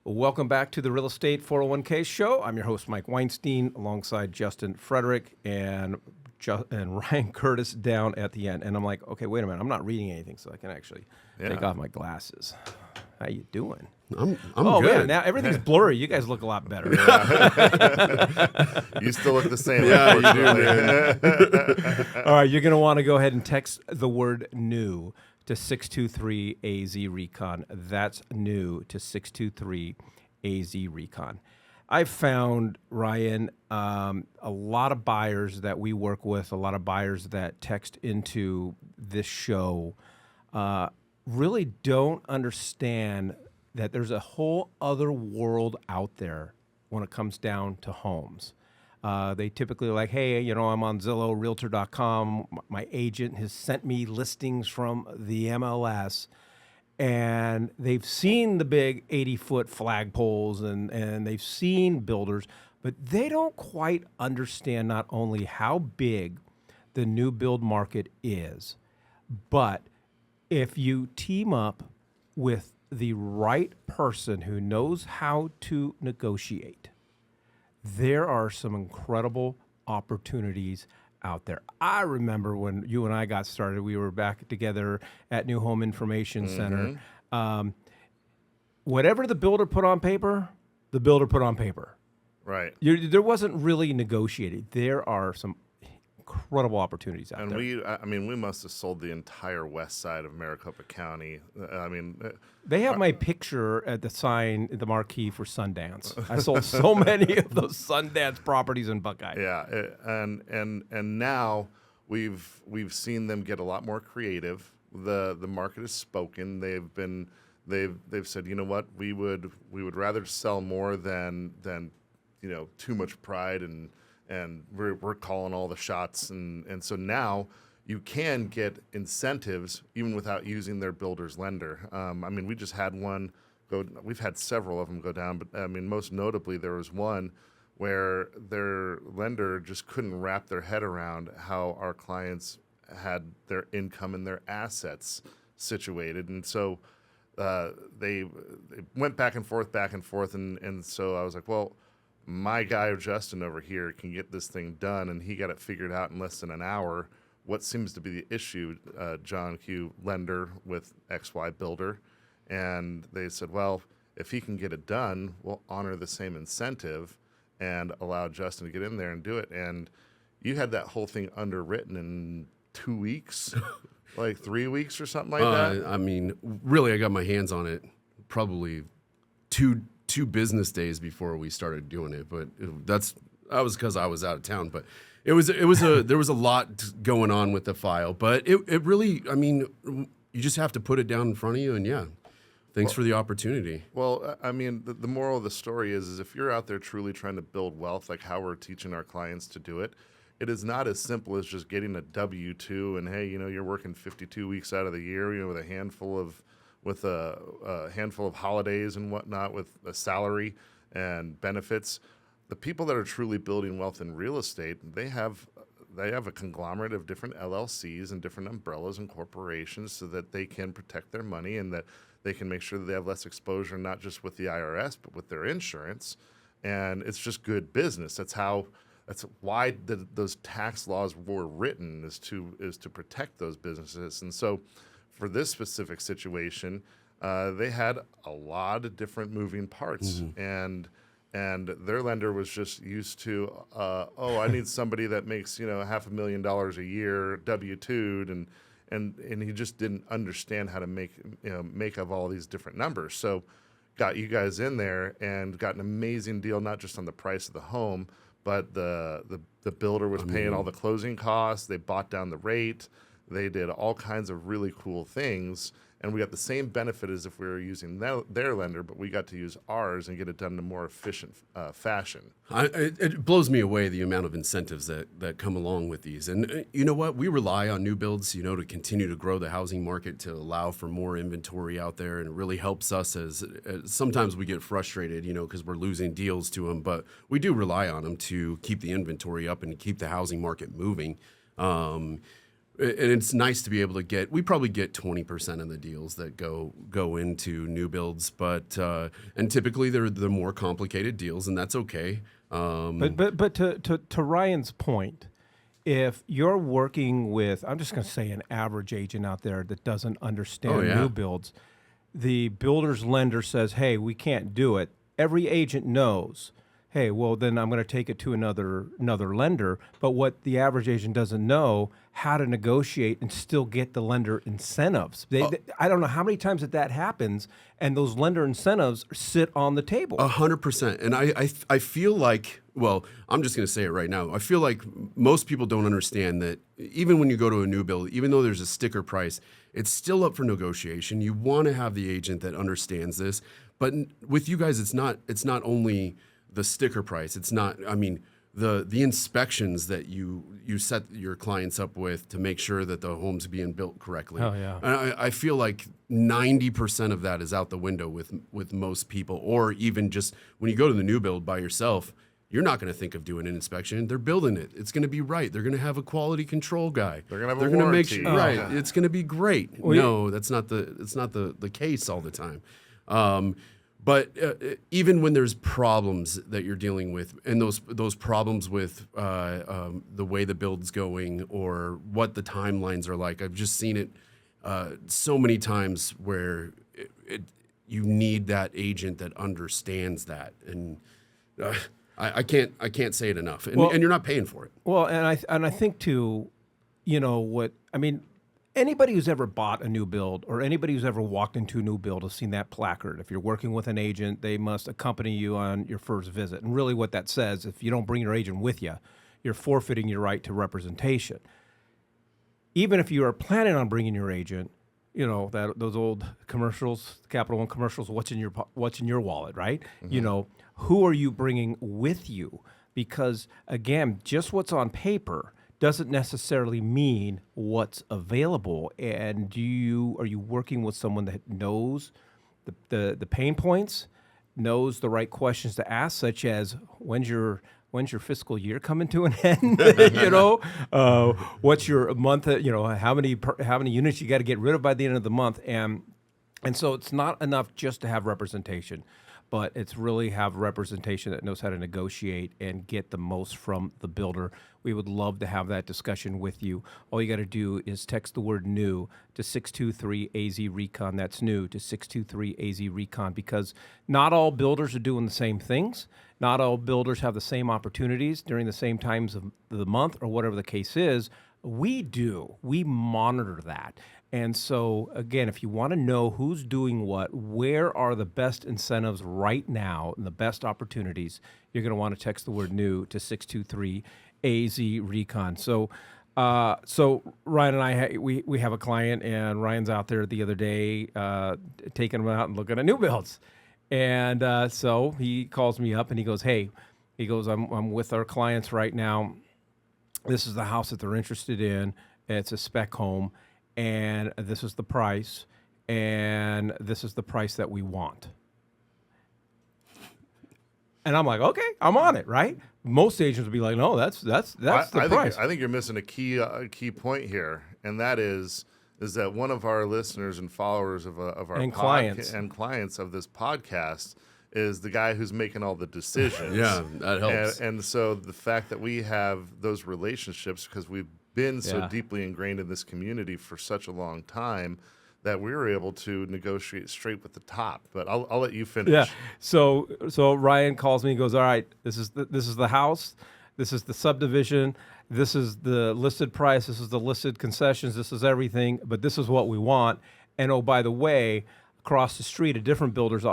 Welcome back to the Real Estate 401k Show. I'm your host, Mike Weinstein, alongside Justin Frederick and Ryan Gerdes down at the end. And I'm like, okay, wait a minute. I'm not reading anything, so I can actually take off my glasses. How you doing? I'm good. Man, now everything's blurry. You guys look a lot better. You still look the same. Yeah, you do, man. All right, you're going to want to go ahead and text the word new to 623-AZ-RECON. That's new to 623-AZ-RECON. I've found, Ryan, a lot of buyers that we work with, a lot of buyers that text into this show, really don't understand that there's a whole other world out there when it comes down to homes. They typically are like, hey, I'm on Zillow, Realtor.com. My agent has sent me listings from the MLS, and they've seen the big 80-foot flagpoles and they've seen builders, but they don't quite understand not only how big the new build market is, but if you team up with the right person who knows how to negotiate, there are some incredible opportunities out there. I remember when you and I got started, we were back together at New Home Information Center. Whatever the builder put on paper, the builder put on paper. Right. There wasn't really negotiating. There are some incredible opportunities out there. And we must have sold the entire west side of Maricopa County. They have my picture at the sign, the marquee for Sundance. I sold so many of those Sundance properties in Buckeye. Yeah, and now we've seen them get a lot more creative. The market has spoken. They've said, you know what, we would rather sell more than too much pride and we're calling all the shots, and so now you can get incentives even without using their builder's lender. We just had one go. We've had several of them go down, but most notably there was one where their lender just couldn't wrap their head around how our clients had their income and their assets situated, and so they went back and forth, and so I was like, well, my guy Justin over here can get this thing done, and he got it figured out in less than an hour. What seems to be the issue, John Q. lender with XY builder, and they said, well, if he can get it done, we'll honor the same incentive and allow Justin to get in there and do it. And you had that whole thing underwritten in 2 weeks, like 3 weeks or something like that. Really, I got my hands on it probably two business days before we started doing it, but that was because I was out of town. But there was a lot going on with the file, but it really, you just have to put it down in front of you, and thanks for the opportunity. Well, the moral of the story is if you're out there truly trying to build wealth, like how we're teaching our clients to do it, it is not as simple as just getting a W-2 and hey, you're working 52 weeks out of the year, with a handful of holidays and whatnot, with a salary and benefits. The people that are truly building wealth in real estate, they have a conglomerate of different LLCs and different umbrellas and corporations so that they can protect their money and that they can make sure that they have less exposure, not just with the IRS, but with their insurance. And it's just good business. That's why those tax laws were written, is to protect those businesses. And so for this specific situation, they had a lot of different moving parts, and their lender was just used to, I need somebody that makes $500,000 a year W-2'd, and he just didn't understand how to make of all these different numbers. So got you guys in there and got an amazing deal, not just on the price of the home, but the builder was paying all the closing costs. They bought down the rate. They did all kinds of really cool things, and we got the same benefit as if we were using their lender, but we got to use ours and get it done in a more efficient fashion. It blows me away the amount of incentives that come along with these. And you know what? We rely on new builds, to continue to grow the housing market, to allow for more inventory out there, and it really helps us as sometimes we get frustrated, because we're losing deals to them, but we do rely on them to keep the inventory up and to keep the housing market moving. and it's nice to be able to get. We probably get 20% of the deals that go into new builds, but and typically they're the more complicated deals, and that's okay. But to Ryan's point, if you're working with, I'm just going to say an average agent out there that doesn't understand new builds, the builder's lender says, "Hey, we can't do it." Every agent knows, hey, well, then I'm going to take it to another lender. But what the average agent doesn't know, how to negotiate and still get the lender incentives. I don't know how many times that happens, and those lender incentives sit on the table. 100%. And I feel like, well, I'm just going to say it right now. I feel like most people don't understand that even when you go to a new build, even though there's a sticker price, it's still up for negotiation. You want to have the agent that understands this. But with you guys, it's not only the sticker price. It's not, I mean, the inspections that you set your clients up with to make sure that the home's being built correctly. Oh, yeah. And I feel like 90% of that is out the window with most people, or even just when you go to the new build by yourself, you're not going to think of doing an inspection. They're building it. It's going to be right. They're going to have a quality control guy. They're going to have a warranty. Make sure, right. Yeah. It's going to be great. Well, no, that's not the case all the time. But even when there's problems that you're dealing with, and those problems with the way the build's going or what the timelines are like, I've just seen it so many times where you need that agent that understands that, and I can't say it enough. And you're not paying for it. Well, and I think too, anybody who's ever bought a new build or anybody who's ever walked into a new build has seen that placard. If you're working with an agent, they must accompany you on your first visit. And really what that says, if you don't bring your agent with you, you're forfeiting your right to representation. Even if you are planning on bringing your agent, those old commercials, Capital One commercials, what's in your wallet, right? Mm-hmm. Who are you bringing with you? Because again, just what's on paper doesn't necessarily mean what's available. And are you working with someone that knows the pain points, knows the right questions to ask, such as when's your fiscal year coming to an end? What's your month? How many units you got to get rid of by the end of the month? And so it's not enough just to have representation, but it's really have representation that knows how to negotiate and get the most from the builder. We would love to have that discussion with you. All you got to do is text the word new to 623-AZ-RECON. That's new to 623-AZ-RECON, because not all builders are doing the same things. Not all builders have the same opportunities during the same times of the month or whatever the case is. We do. We monitor that. And so, again, if you want to know who's doing what, where are the best incentives right now and the best opportunities, you're going to want to text the word new to 623-AZ-RECON. So Ryan and I, we have a client, and Ryan's out there the other day taking them out and looking at new builds. And so he calls me up and he goes, "Hey," he goes, I'm with our clients right now. This is the house that they're interested in. It's a spec home. And this is the price, and this is the price that we want. And I'm like, okay, I'm on it, right? Most agents would be like, no, that's the price. I think you're missing a key point here, and that is that one of our listeners and followers of our and clients of this podcast is the guy who's making all the decisions. Yeah, that helps. And so the fact that we have those relationships, because we've been so deeply ingrained in this community for such a long time, that we were able to negotiate straight with the top. But I'll let you finish. Yeah. So Ryan calls me and goes, "All right, this is the house, this is the subdivision, this is the listed price, this is the listed concessions, this is everything, but this is what we want. And oh, by the way, across the street, a different builder's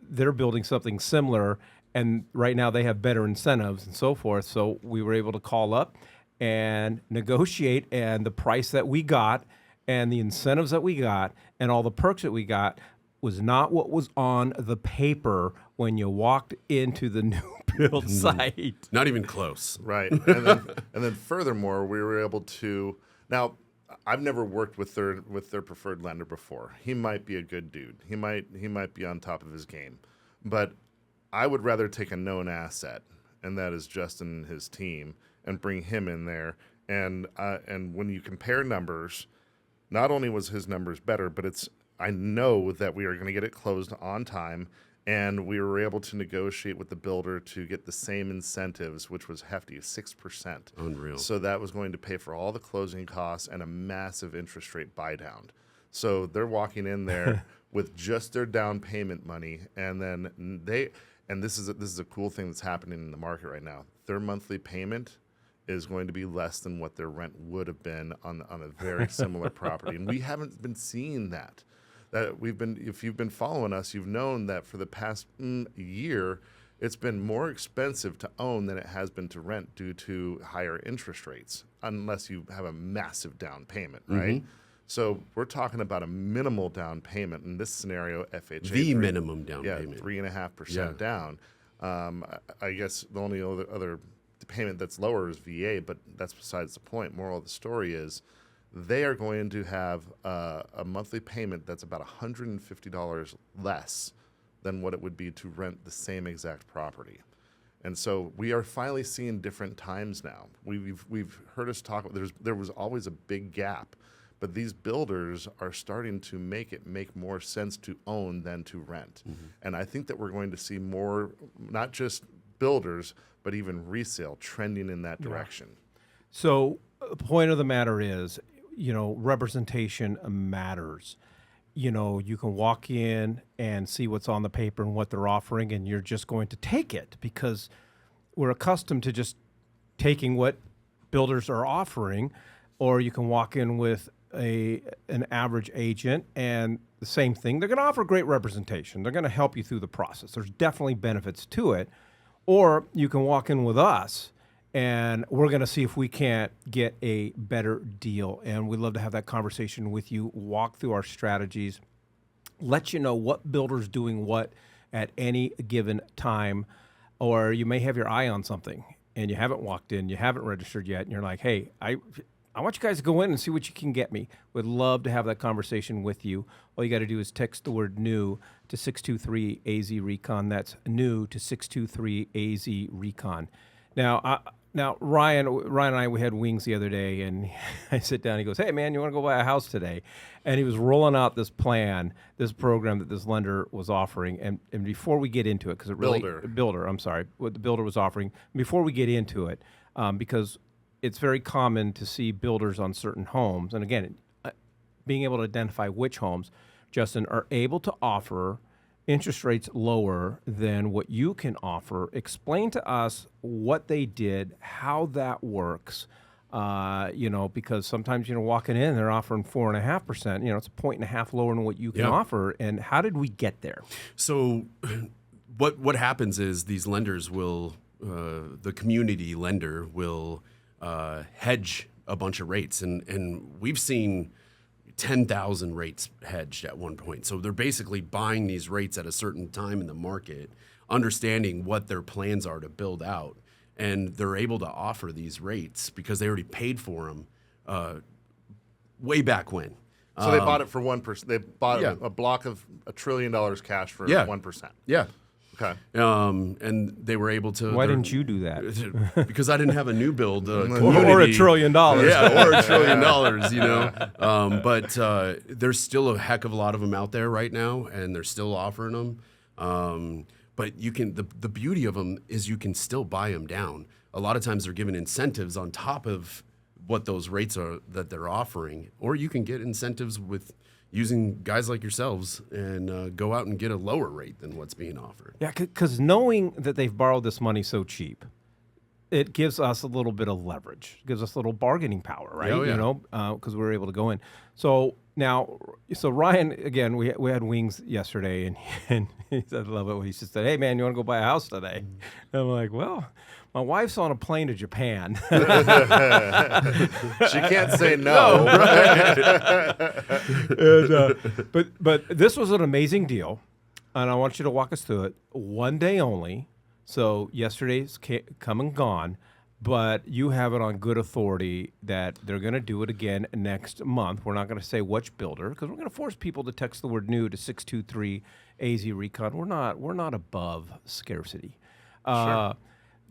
they're building something similar, and right now they have better incentives and so forth." So we were able to call up and negotiate, and the price that we got and the incentives that we got and all the perks that we got was not what was on the paper when you walked into the new build site. Not even close. Right. And then furthermore, we were able to, now I've never worked with their preferred lender before. He might be a good dude. He might be on top of his game. But I would rather take a known asset, and that is Justin and his team, and bring him in there And when you compare numbers, not only was his numbers better, but I know that we are going to get it closed on time, and we were able to negotiate with the builder to get the same incentives, which was hefty, 6%. Unreal. So that was going to pay for all the closing costs and a massive interest rate buy down. So they're walking in there with just their down payment money, and then this is a cool thing that's happening in the market right now. Their monthly payment is going to be less than what their rent would have been on a very similar property, and we haven't been seeing that. If you've been following us, you've known that for the past year, it's been more expensive to own than it has been to rent due to higher interest rates, unless you have a massive down payment, right? So we're talking about a minimal down payment in this scenario. FHA minimum down payment, 3.5% down. I guess the only other payment that's lower is VA, but that's besides the point. Moral of the story is they are going to have a monthly payment that's about $150 less than what it would be to rent the same exact property. And so we are finally seeing different times now. We've heard us talk. There was always a big gap, but these builders are starting to make more sense to own than to rent. And I think that we're going to see more, not just builders, but even resale trending in that direction. So the point of the matter is, representation matters. You can walk in and see what's on the paper and what they're offering, and you're just going to take it because we're accustomed to just taking what builders are offering. Or you can walk in with an average agent and the same thing. They're going to offer great representation. They're going to help you through the process. There's definitely benefits to it. Or you can walk in with us and we're going to see if we can't get a better deal. And we'd love to have that conversation with you, walk through our strategies, let you know what builder's doing what at any given time. Or you may have your eye on something and you haven't walked in, you haven't registered yet, and you're like, hey, I want you guys to go in and see what you can get me. Would love to have that conversation with you. All you got to do is text the word new to 623-AZ-RECON. That's new to 623-AZ-RECON. Now, Ryan and I, we had wings the other day, and I sit down, he goes, hey, man, you want to go buy a house today? And he was rolling out this plan, this program that this lender was offering. And before we get into it, because it really... Builder, I'm sorry, what the builder was offering. Before we get into it, because it's very common to see builders on certain homes, and again, being able to identify which homes, Justin, are able to offer interest rates lower than what you can offer. Explain to us what they did, how that works, because sometimes, walking in, they're offering 4.5%, it's 1.5 lower than what you can offer. And how did we get there? So what happens is these lenders will, the community lender will hedge a bunch of rates. And we've seen 10,000 rates hedged at one point. So they're basically buying these rates at a certain time in the market, understanding what their plans are to build out. And they're able to offer these rates because they already paid for them way back when. So they bought it for 1%. They bought a block of $1 trillion cash for 1%. Yeah. Okay. And they were able to. Why didn't you do that? Because I didn't have a new build community. Or $1 trillion. Yeah, or $1 trillion, but there's still a heck of a lot of them out there right now, and they're still offering them. But you can. The beauty of them is you can still buy them down. A lot of times they're giving incentives on top of what those rates are that they're offering, or you can get incentives with using guys like yourselves and go out and get a lower rate than what's being offered. Yeah, because knowing that they've borrowed this money so cheap, it gives us a little bit of leverage. It gives us a little bargaining power, right? Oh, yeah. Because we're able to go in. So now, Ryan, again, we had wings yesterday, and he said, I love it when he just said, hey, man, you want to go buy a house today? And I'm like, well, my wife's on a plane to Japan. She can't say no. But this was an amazing deal, and I want you to walk us through it. One day only. So yesterday's come and gone, but you have it on good authority that they're going to do it again next month. We're not going to say which builder because we're going to force people to text the word new to 623-AZ-RECON. We're not above scarcity. Sure.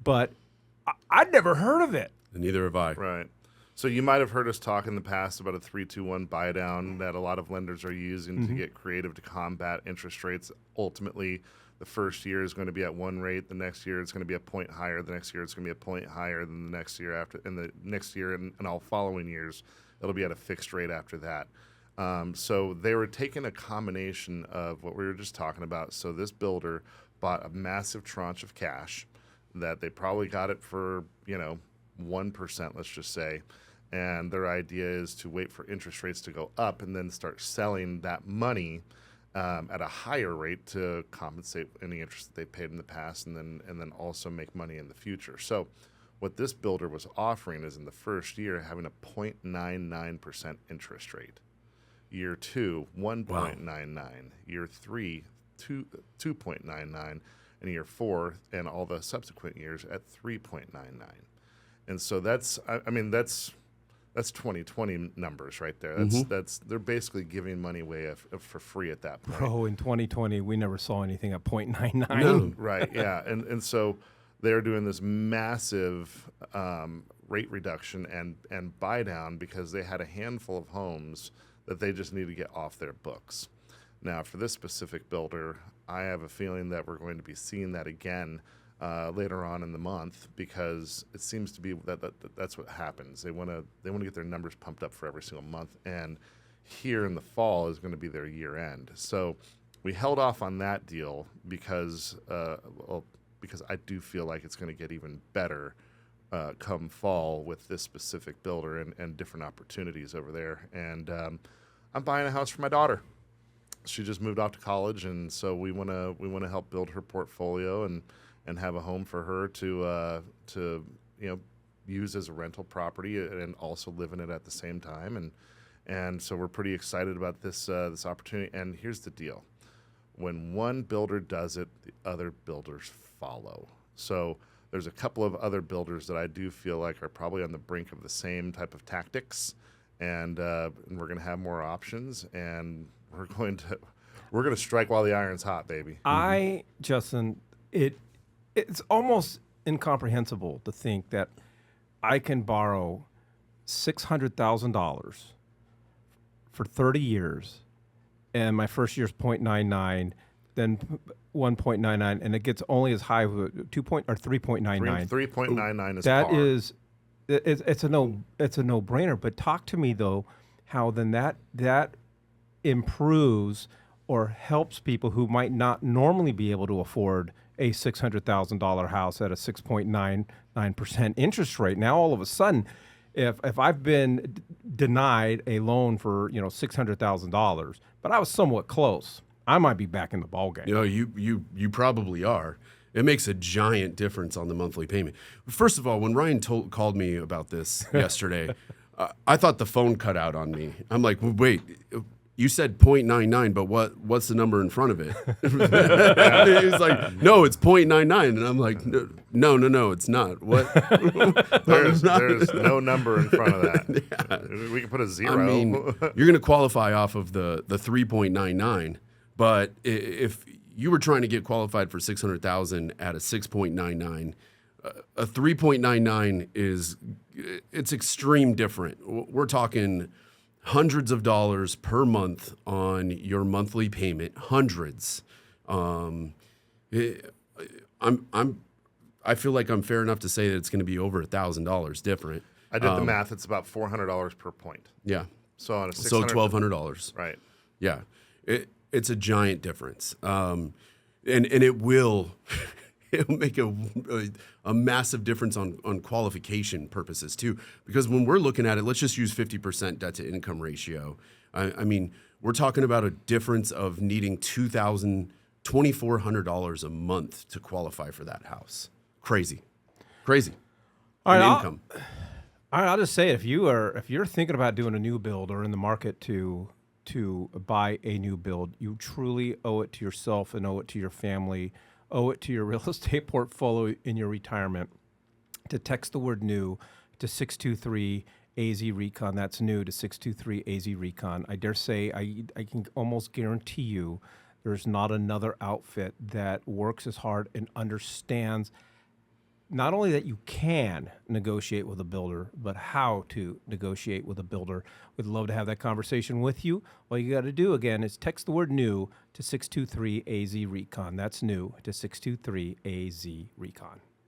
But I'd never heard of it. And neither have I. Right. So you might have heard us talk in the past about a 3-2-1 buy down that a lot of lenders are using to get creative to combat interest rates. Ultimately, the first year is going to be at one rate. The next year it's going to be a point higher. The next year it's going to be a point higher than the next year after. And the next year and all following years, it'll be at a fixed rate after that. So they were taking a combination of what we were just talking about. So this builder bought a massive tranche of cash that they probably got it for, 1%, let's just say. And their idea is to wait for interest rates to go up and then start selling that money at a higher rate to compensate any interest that they paid in the past, and then also make money in the future. So what this builder was offering is in the first year having a 0.99% interest rate. Year 2, 1.99. Year 3, 2.99. And year 4 and all the subsequent years at 3.99. And so that's 2020 numbers right there. That's they're basically giving money away for free at that point. Bro, in 2020, we never saw anything at 0.99. No. Right, yeah. And so they're doing this massive rate reduction and buy down because they had a handful of homes that they just need to get off their books. Now, for this specific builder, I have a feeling that we're going to be seeing that again later on in the month, because it seems to be that's what happens. They want to get their numbers pumped up for every single month, and here in the fall is going to be their year end. So we held off on that deal because I do feel like it's going to get even better come fall with this specific builder and different opportunities over there. And I'm buying a house for my daughter. She just moved off to college, and so we want to help build her portfolio and have a home for her to use as a rental property and also live in it at the same time. And so we're pretty excited about this opportunity. And here's the deal: when one builder does it, the other builders follow. So there's a couple of other builders that I do feel like are probably on the brink of the same type of tactics, and we're going to have more options, and we're going to strike while the iron's hot, baby. Justin, it's almost incomprehensible to think that I can borrow $600,000 for 30 years, and my first year's 0.99, then 1.99, and it gets only as high as 3.99. 3.99 is that par. is, it's a no-brainer. But talk to me though, how then that improves or helps people who might not normally be able to afford a $600,000 house at a 6.99% interest rate. Now all of a sudden, if I've been denied a loan for $600,000, but I was somewhat close, I might be back in the ballgame. You probably are. It makes a giant difference on the monthly payment. First of all, when Ryan called me about this yesterday, I thought the phone cut out on me. I'm like, well, wait, you said 0.99, but what's the number in front of it? He's like, no, it's 0.99. And I'm like, no, it's not. What? There's no number in front of that. Yeah. We can put a 0. I mean, you're going to qualify off of the 3.99, but if you were trying to get qualified for $600,000 at a 6.99, a 3.99 it's extreme different. We're talking hundreds of dollars per month on your monthly payment. Hundreds. I feel like I'm fair enough to say that it's going to be over $1,000 different. I did the math. It's about $400 per point. Yeah. So on a $1,200. Right. Yeah. It's a giant difference. And it will it'll make a massive difference on qualification purposes too. Because when we're looking at it, let's just use 50% debt to income ratio. I mean, we're talking about a difference of needing $2,400 a month to qualify for that house. Crazy. All right, income. I'll just say it. If you're thinking about doing a new build or in the market to buy a new build, you truly owe it to yourself and owe it to your family, owe it to your real estate portfolio in your retirement to text the word new to 623 AZ Recon. That's new to 623 AZ Recon. I dare say I can almost guarantee you there's not another outfit that works as hard and understands not only that you can negotiate with a builder, but how to negotiate with a builder. We'd love to have that conversation with you. All you got to do, again, is text the word new to 623-AZ-RECON. That's new to 623-AZ-RECON.